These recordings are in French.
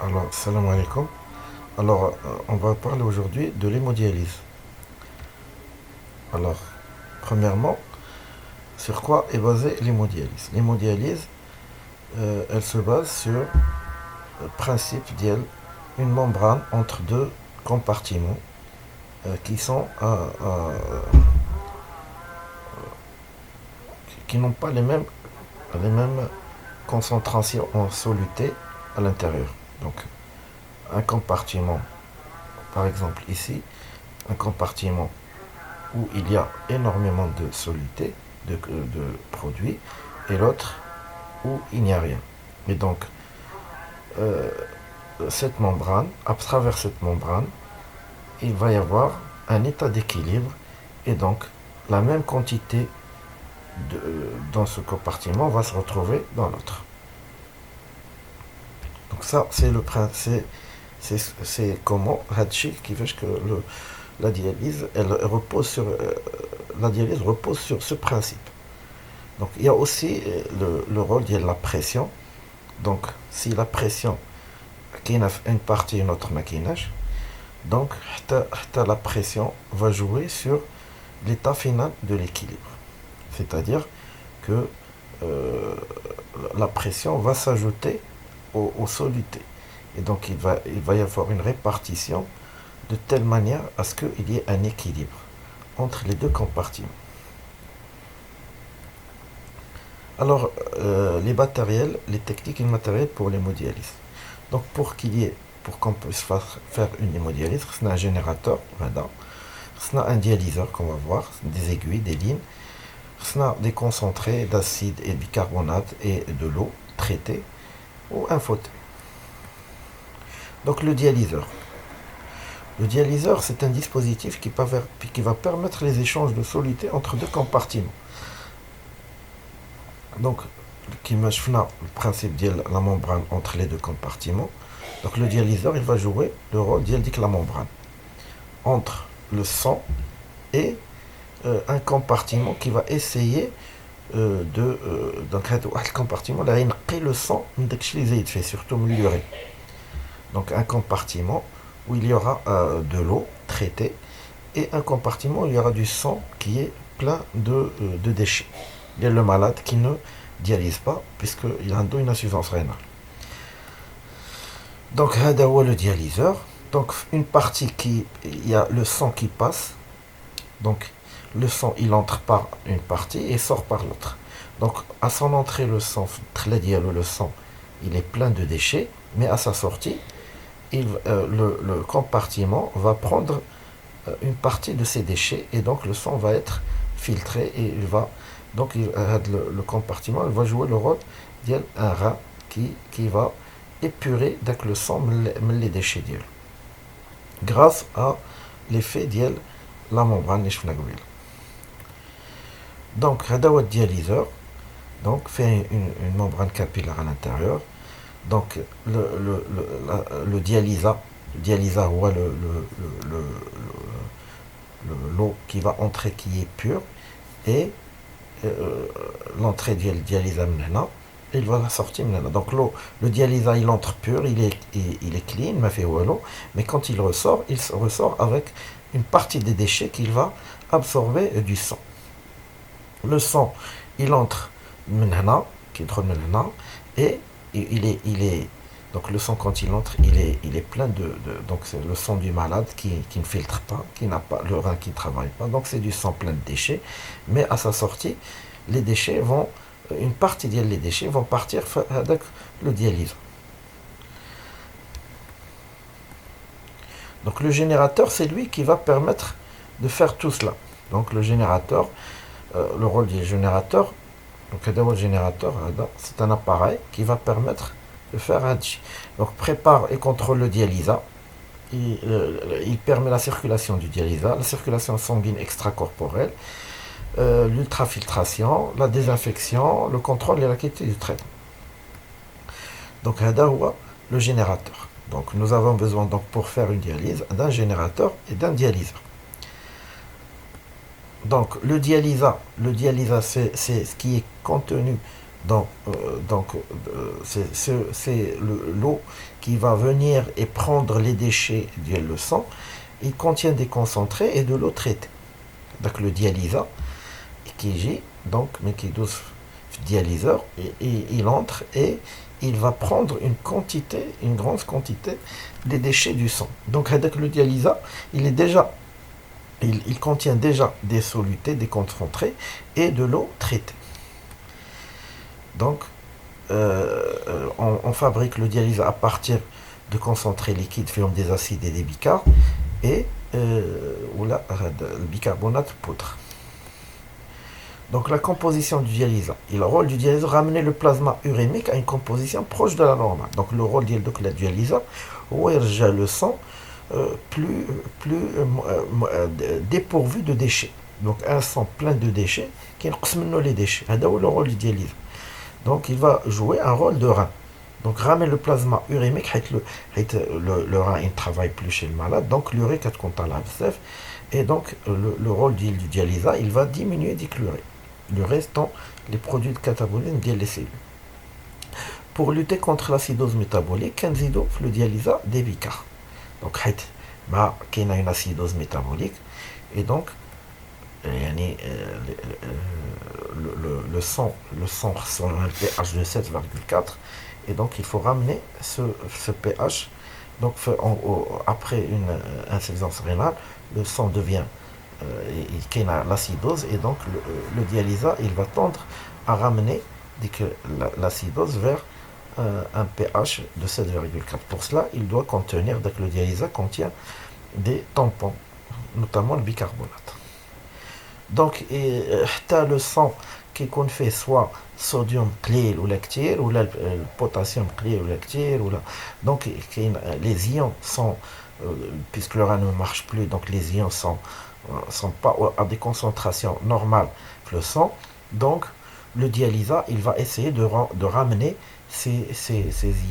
Alors, salam alaikum. Alors, on va parler aujourd'hui de l'hémodialyse. Alors, premièrement, sur quoi est basée l'hémodialyse? L'hémodialyse, elle se base sur le principe d'une membrane entre deux compartiments qui sont qui n'ont pas les mêmes concentrations en soluté à l'intérieur. Donc, un compartiment, par exemple ici, un compartiment où il y a énormément de soluté, de produits, et l'autre où il n'y a rien. Et donc, euh, cette membrane, à travers cette membrane, il va y avoir un état d'équilibre, et donc la même quantité dans ce compartiment va se retrouver dans l'autre. Donc ça, c'est le principe, c'est comment Hadji qui fait que la dialyse, la dialyse repose sur ce principe. Donc il y a aussi le rôle de la pression. Donc si la pression qui est une partie une autre maquinage, donc la pression va jouer sur l'état final de l'équilibre. C'est-à-dire que euh, la pression va s'ajouter aux solutés. Et donc il va y avoir une répartition de telle manière à ce qu'il y ait un équilibre entre les deux compartiments. Alors, les matériels, les techniques et le matériel pour l'hémodialyse. Donc, pour qu'on puisse faire une hémodialyse, c'est un générateur, c'est un dialyseur qu'on va voir, des aiguilles, des lignes, c'est des concentrés d'acide et bicarbonate et de l'eau traitée, ou un fauteuil. Donc, le dialyseur. Le dialyseur, c'est un dispositif qui va permettre les échanges de soluté entre deux compartiments. Donc, qui marche le principe de la membrane entre les deux compartiments. Donc, le dialyseur, il va jouer le rôle de la membrane entre le sang et un compartiment qui va essayer donc, le compartiment, là, il le sang, fait surtout l'urée. Donc, un compartiment où il y aura de l'eau traitée et un compartiment où il y aura du sang qui est plein de déchets. Il y a le malade qui ne dialyse pas puisqu'il a une insuffisance rénale. Donc, le dialyseur. Donc, une partie il y a le sang qui passe. Donc, le sang, il entre par une partie et sort par l'autre. Donc, à son entrée, le sang, il est plein de déchets, mais à sa sortie, le compartiment va prendre une partie de ces déchets et donc le sang va être filtré et le compartiment il va jouer le rôle d'un rein qui va épurer le sang les déchets grâce à l'effet de la membrane. Donc le dialyseur fait une membrane capillaire à l'intérieur. Donc le dialysa voit l'eau qui va entrer qui est pure et l'entrée du dialysa il va la sortir maintenant. Donc le dialysa il entre pur, il est clean, mais quand il ressort avec une partie des déchets qu'il va absorber du sang. Le sang il entre maintenant, qui et donc le sang quand il entre il est plein donc c'est le sang du malade qui ne filtre pas, qui n'a pas le rein qui ne travaille pas, donc c'est du sang plein de déchets, mais à sa sortie une partie des déchets vont partir avec le dialyse. Donc le générateur c'est lui qui va permettre de faire tout cela. Donc le générateur, le rôle du générateur, donc le générateur c'est un appareil qui va permettre de faire un Hadji. Donc prépare et contrôle le dialysa. Il permet la circulation du dialysa, la circulation sanguine extracorporelle, l'ultrafiltration, la désinfection, le contrôle et la qualité du traitement. Donc le générateur. Donc nous avons besoin pour faire une dialyse d'un générateur et d'un dialyseur. Donc le dialysa c'est ce qui est contenu C'est l'eau qui va venir et prendre les déchets du sang. Il contient des concentrés et de l'eau traitée. Donc le dialysa, qui gît, donc, mais qui est douce dialyseur, et il entre et il va prendre une grande quantité des déchets du sang. Donc avec le dialysa, il contient déjà des solutés, des concentrés et de l'eau traitée. Donc, on fabrique le dialyse à partir de concentrés liquides faisant des acides et des bicarb et le bicarbonate de poudre. Donc la composition du dialyse, et le rôle du dialyse, ramener le plasma urémique à une composition proche de la normale. Donc le rôle de la dialyse, c'est le sang plus dépourvu de déchets. Donc un sang plein de déchets qui nous les déchets. C'est le rôle du dialyse. Donc il va jouer un rôle de rein. Donc ramener le plasma urémique, le rein ne travaille plus chez le malade, donc l'urée est contre la BCF, et donc le rôle du dialyse, il va diminuer l'urée. Le restant, les produits de catabolisme des cellules. Pour lutter contre l'acidose métabolique, le dialyse des bicarb. Donc il y a une acidose métabolique, et donc le sang ressent un pH de 7,4, et donc il faut ramener ce pH. Donc après une insuffisance rénale, le sang devient il a l'acidose, et donc le dialysa il va tendre à ramener l'acidose vers un pH de 7,4. Pour cela, il doit contenir, donc le dialysa contient des tampons, notamment le bicarbonate. Donc, tu as le sang qui fait soit sodium clé ou lactire, ou le potassium clé ou lactire, donc les ions sont, puisque le rein ne marche plus, donc les ions sont pas à des concentrations normales le sang. Donc le dialysa il va essayer de ramener ces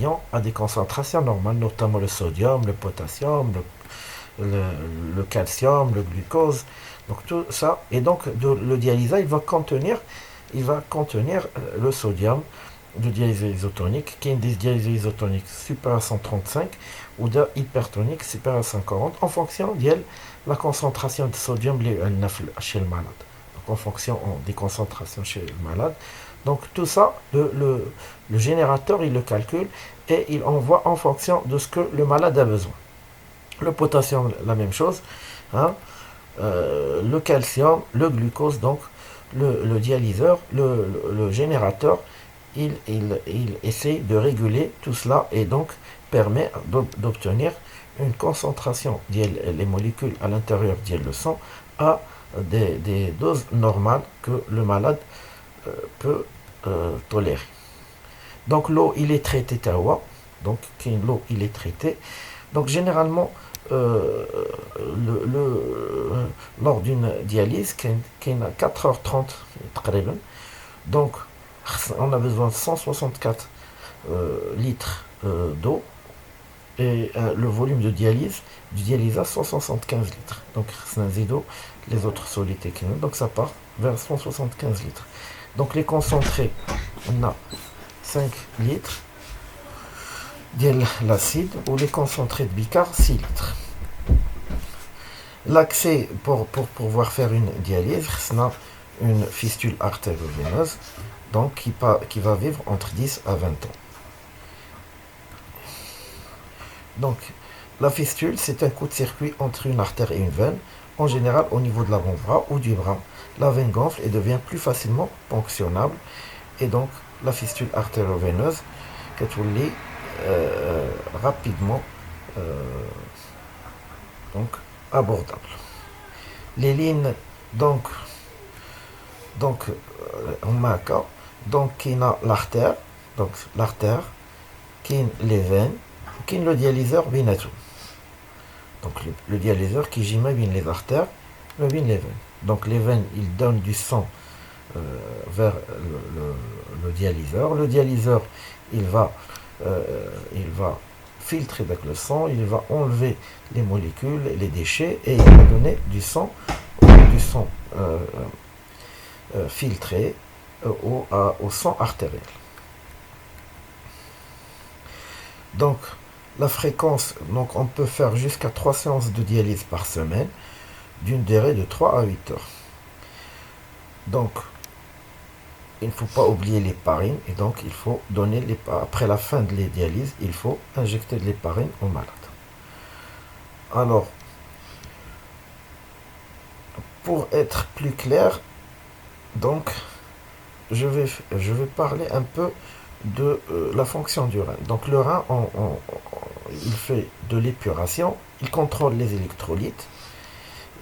ions à des concentrations normales, notamment le sodium, le potassium, le calcium, le glucose, donc tout ça. Et donc le dialysa il va contenir le sodium, de dialyse isotonique, qui est une dialyse isotonique supérieure à 135 ou de hypertonique supérieure à 140 en fonction de la concentration de sodium chez le malade. Donc en fonction des concentrations chez le malade. Donc tout ça, le générateur il le calcule et il envoie en fonction de ce que le malade a besoin. Le potassium, la même chose, hein, le calcium, le glucose, donc le dialyseur, le générateur, il essaie de réguler tout cela et donc permet d'obtenir une concentration des molécules à l'intérieur du sang à des doses normales que le malade peut tolérer. Donc l'eau il est traité tawa, donc l'eau il est traité. Donc généralement lors d'une dialyse qui est à 4h30 donc on a besoin de 164 litres d'eau, et le volume de dialyse du dialysa 175 litres. Donc les autres solides, donc ça part vers 175 litres. Donc les concentrés, on a 5 litres de l'acide, ou les concentrés de bicarb 6 litres. L'accès pour pouvoir faire une dialyse, c'est une fistule artério-veineuse, donc qui va vivre entre 10 à 20 ans. Donc la fistule, c'est un coup de circuit entre une artère et une veine, en général au niveau de l'avant-bras ou du bras. La veine gonfle et devient plus facilement ponctionnable, et donc la fistule artério-veineuse que tu lis rapidement donc abordable. Les lignes donc en maca, donc qui a l'artère, qui a les veines, qui a le dialyseur binatou. Donc le dialyseur qui gîme bien les artères, bien les veines. Donc les veines ils donnent du sang vers le dialyseur. Le dialyseur il va filtrer avec le sang, il va enlever les molécules, les déchets, et il va donner du sang filtré, au sang artériel. Donc, la fréquence, donc on peut faire jusqu'à 3 séances de dialyse par semaine, d'une durée de 3 à 8 heures. Donc, il ne faut pas oublier l'héparine, et donc il faut donner, après la fin de la dialyse, il faut injecter de l'héparine au malade. Alors, pour être plus clair, donc, je vais parler un peu de la fonction du rein. Donc le rein, il fait de l'épuration, il contrôle les électrolytes,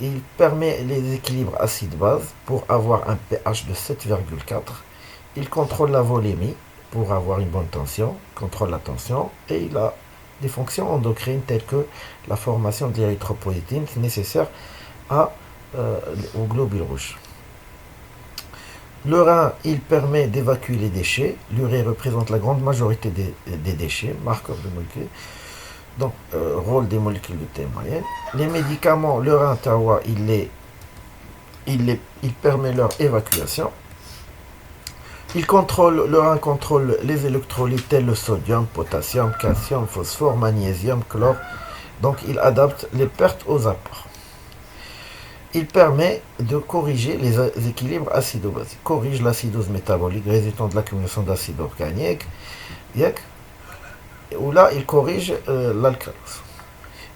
il permet les équilibres acide-base pour avoir un pH de 7,4. Il contrôle la volémie pour avoir une bonne tension, contrôle la tension, et il a des fonctions endocrines telles que la formation de l'érythropoïétine nécessaire à, aux globules rouges. Le rein, il permet d'évacuer les déchets. L'urée représente la grande majorité des déchets, marqueurs de molécules. Donc, rôle des molécules de taille moyenne. Les médicaments, le rein tawa, il permet leur évacuation. Le rein contrôle les électrolytes tels le sodium, potassium, calcium, phosphore, magnésium, chlore. Donc, il adapte les pertes aux apports. Il permet de corriger les équilibres acido-basiques. Corrige l'acidose métabolique résultant de l'accumulation d'acide organique. Ou là, il corrige l'alcalose.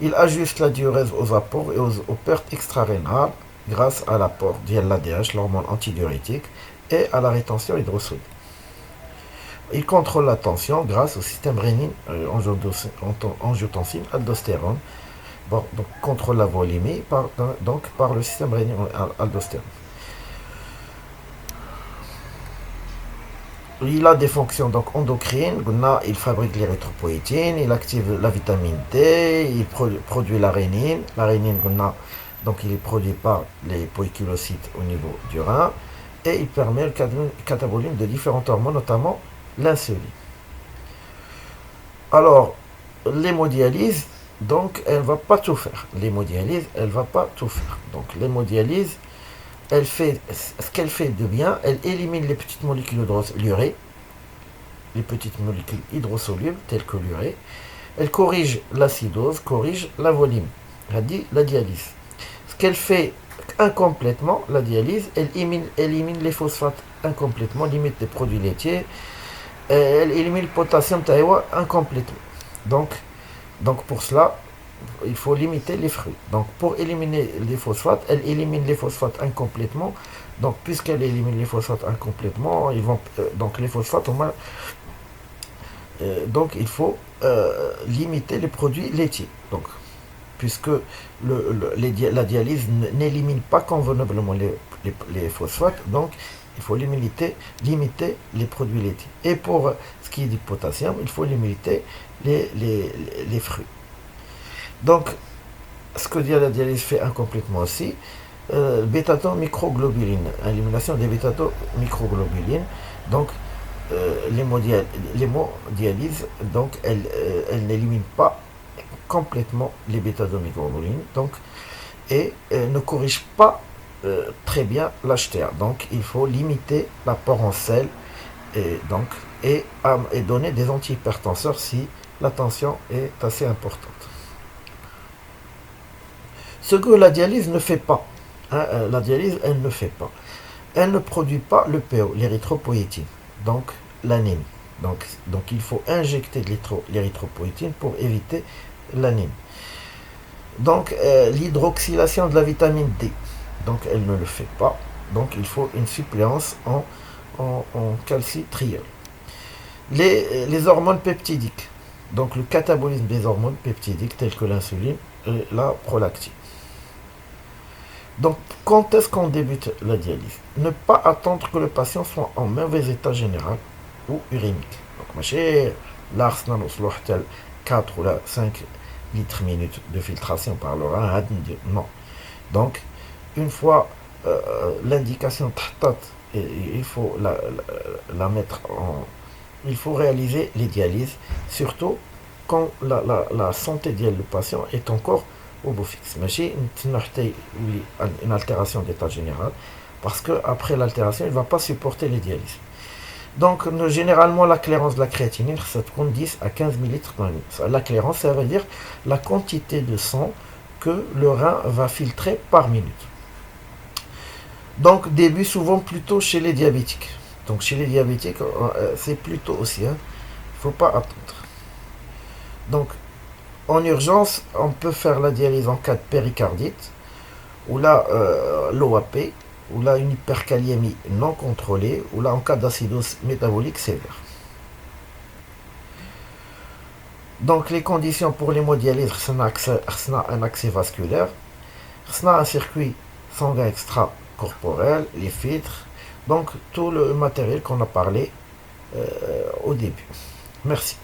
Il ajuste la diurèse aux apports et aux pertes extrarénales grâce à l'apport de l'ADH, l'hormone antidiurétique, et à la rétention hydrosoluble. Il contrôle la tension grâce au système rénine, angiotensine, aldostérone. Bon, donc contrôle la volémie par le système rénine-aldostérone. Il a des fonctions donc endocrines. Il fabrique l'érythropoïétine, il active la vitamine D, il produit la rénine. La rénine, donc il est produit par les poikilocytes au niveau du rein, et il permet le catabolisme de différentes hormones, notamment l'insuline. Alors, l'hémodialyse, donc elle va pas tout faire. L'hémodialyse, elle va pas tout faire. Donc l'hémodialyse, elle fait ce qu'elle fait de bien, elle élimine les petites molécules de l'urée, les petites molécules hydrosolubles telles que l'urée. Elle corrige l'acidose, corrige la volémie. Elle dit la dialyse. Ce qu'elle fait incomplètement, la dialyse, elle élimine les phosphates incomplètement, limite les produits laitiers, elle élimine le potassium taïwa incomplètement. Donc pour cela, il faut limiter les fruits. Donc pour éliminer les phosphates, elle élimine les phosphates incomplètement. Donc puisqu'elle élimine les phosphates incomplètement, donc les phosphates donc il faut limiter les produits laitiers. Donc puisque la dialyse n'élimine pas convenablement les phosphates, donc il faut limiter les produits laitiers. Et pour ce qui est du potassium, il faut limiter les fruits. Donc, ce que la dialyse fait incomplètement aussi, bêta-microglobuline, élimination des bêta-microglobulines. Donc, l'hémodialyse, donc, elle n'élimine pas complètement les bêta-microglobulines, donc, et ne corrige pas très bien l'HTA. Donc, il faut limiter l'apport en sel et donner des antihypertenseurs si la tension est assez importante. Ce que la dialyse ne fait pas, la dialyse, elle ne fait pas. Elle ne produit pas le PO, l'érythropoïétine, donc l'anémie. Donc il faut injecter de l'érythropoïétine pour éviter l'anémie. Donc l'hydroxylation de la vitamine D, donc elle ne le fait pas. Donc il faut une suppléance en calcitriol. Les hormones peptidiques, donc le catabolisme des hormones peptidiques telles que l'insuline et la prolactine. Donc, quand est-ce qu'on débute la dialyse? Ne pas attendre que le patient soit en mauvais état général ou urinique. Donc, ma chère, l'arsenal ou 4 ou 5 litres minutes de filtration par le rein, non. Donc, une fois l'indication tahtat, il faut la mettre en... Il faut réaliser les dialyses, surtout quand la santé du patient est encore au beau fixe. Mais une altération d'état général, parce qu'après l'altération, il ne va pas supporter les dialyses. Donc, généralement, la clairance de la créatinine, ça compte 10 à 15 millilitres par minute. La clairance, ça veut dire la quantité de sang que le rein va filtrer par minute. Donc, début souvent plutôt chez les diabétiques. Donc, chez les diabétiques, c'est plutôt aussi. Il ne faut pas attendre. Donc, en urgence, on peut faire la dialyse en cas de péricardite, ou là, l'OAP, ou là, une hyperkaliémie non contrôlée, ou là, en cas d'acidose métabolique sévère. Donc, les conditions pour l'hémodialyse, c'est un accès vasculaire, c'est un circuit sanguin extracorporel, les filtres, donc tout le matériel qu'on a parlé au début. Merci.